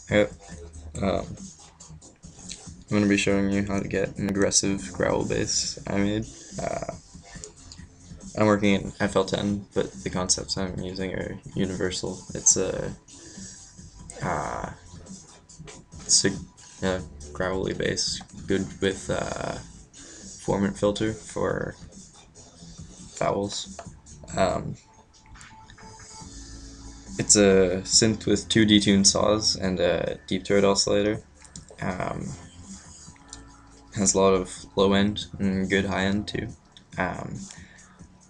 Yep. Um, I'm going to be showing you how to get an aggressive growl bass I made. Uh, I'm working in FL10, but the concepts I'm using are universal. It's a growly bass, good with formant filter for vowels. Um, it's a synth with two detuned saws and a deep throat oscillator. Um, has a lot of low end and good high end too. Um,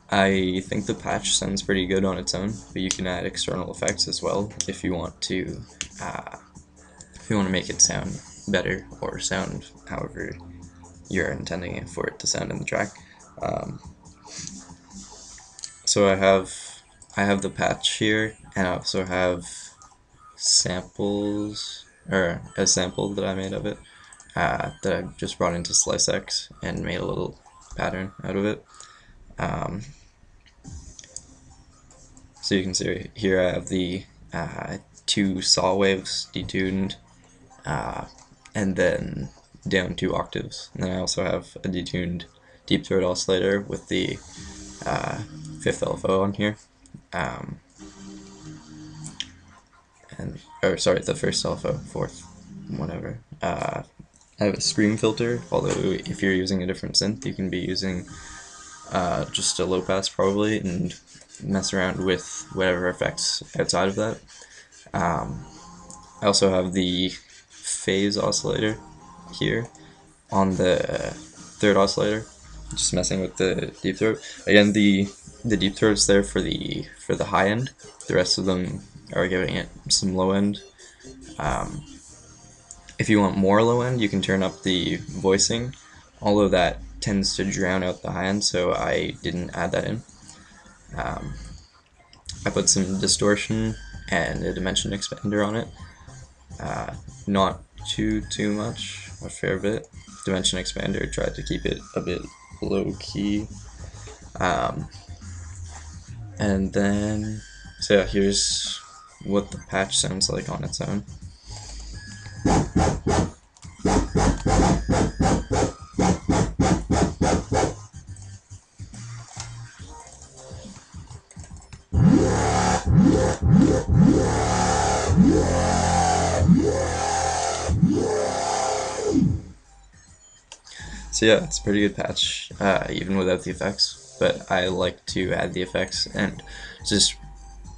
I think the patch sounds pretty good on its own, but you can add external effects as well if you want to make it sound better or sound however you're intending it for it to sound in the track. Um, so I have the patch here, and I also have samples or a sample that I made of it that I just brought into SliceX and made a little pattern out of it. Um, so you can see here I have the two saw waves detuned, and then down 2 octaves. And then I also have a detuned deep throat oscillator with the fifth LFO on here. The first LFO, fourth, whatever. I have a scream filter, although if you're using a different synth, you can be using just a low pass probably and mess around with whatever effects outside of that. I also have the phase oscillator here on the third oscillator, just messing with the deep throat. Again, the deep throat's there for the high end. The rest of them are giving it some low end. If you want more low end, you can turn up the voicing, although that tends to drown out the high end, so I didn't add that in. I put some distortion and a dimension expander on it. Not too much, a fair bit. Dimension expander, tried to keep it a bit low key. And then, so yeah, here's what the patch sounds like on its own. So yeah, it's a pretty good patch, even without the effects, but I like to add the effects, and just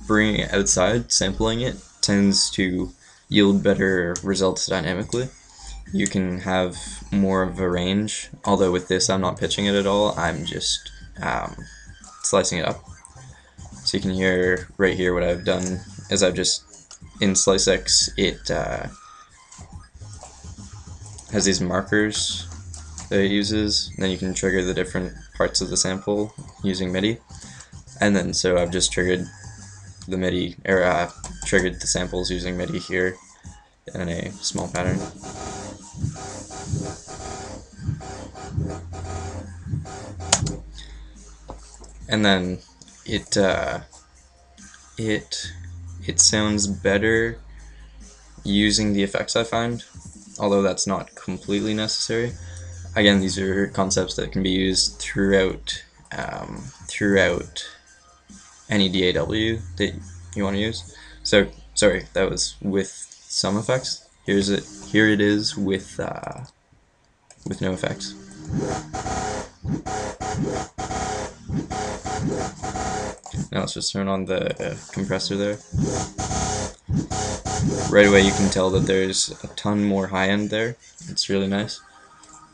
bringing it outside, sampling it, tends to yield better results dynamically. You can have more of a range, although with this I'm not pitching it at all, I'm just slicing it up. So you can hear right here what I've done is I've just, in SliceX, it has these markers that it uses, and then you can trigger the different parts of the sample using MIDI. And then so I've just triggered the MIDI, or triggered the samples using MIDI here in a small pattern. And then it sounds better using the effects, I find, although that's not completely necessary. Again, these are concepts that can be used throughout any DAW that you want to use. So sorry, that was with some effects. Here it is with no effects. Now let's just turn on the compressor there. Right away you can tell that there's a ton more high end there. It's really nice.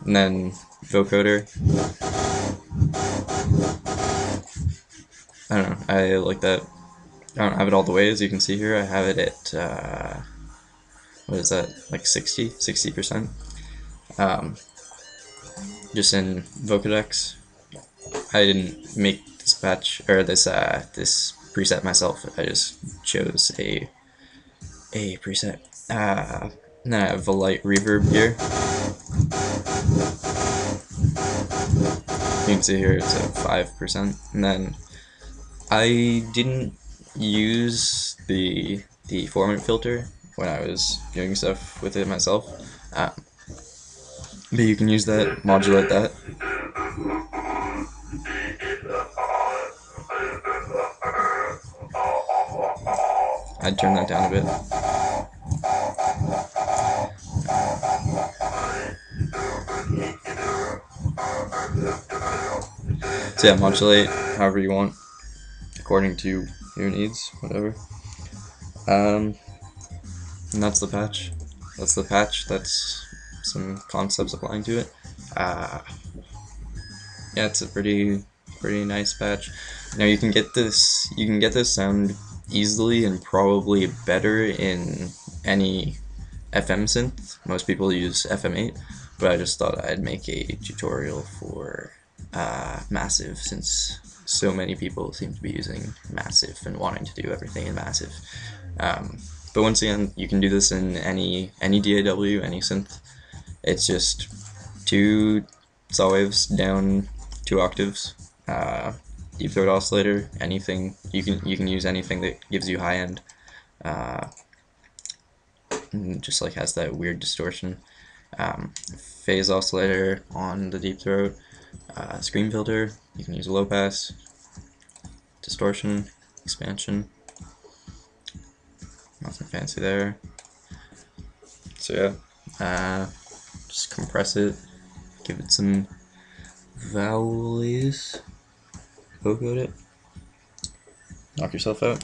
And then vocoder. I don't know, I like that. I don't have it all the way, as you can see here. I have it at, what is that, like 60%. Just in Vocodex. I didn't make this patch, or this preset myself. I just chose a preset. And then I have a light reverb here. You can see here it's at 5%. And then I didn't use the formant filter when I was doing stuff with it myself. Uh, but you can use that, modulate that. I'd turn that down a bit. So yeah, modulate however you want, according to your needs, whatever. And that's the patch. That's the patch. That's some concepts applying to it. Uh, yeah, it's a pretty nice patch. Now you can get this sound easily and probably better in any FM synth. Most people use FM8, but I just thought I'd make a tutorial for Massive, since so many people seem to be using Massive and wanting to do everything in Massive. But once again, you can do this in any DAW, any synth. It's just two saw waves down 2 octaves. Deep throat oscillator, anything you can use anything that gives you high end. Just like has that weird distortion. Phase oscillator on the deep throat. Scream filter, you can use a low pass. Distortion, expansion. Nothing fancy there. So yeah, just compress it, give it some vowels, vocode it, knock yourself out.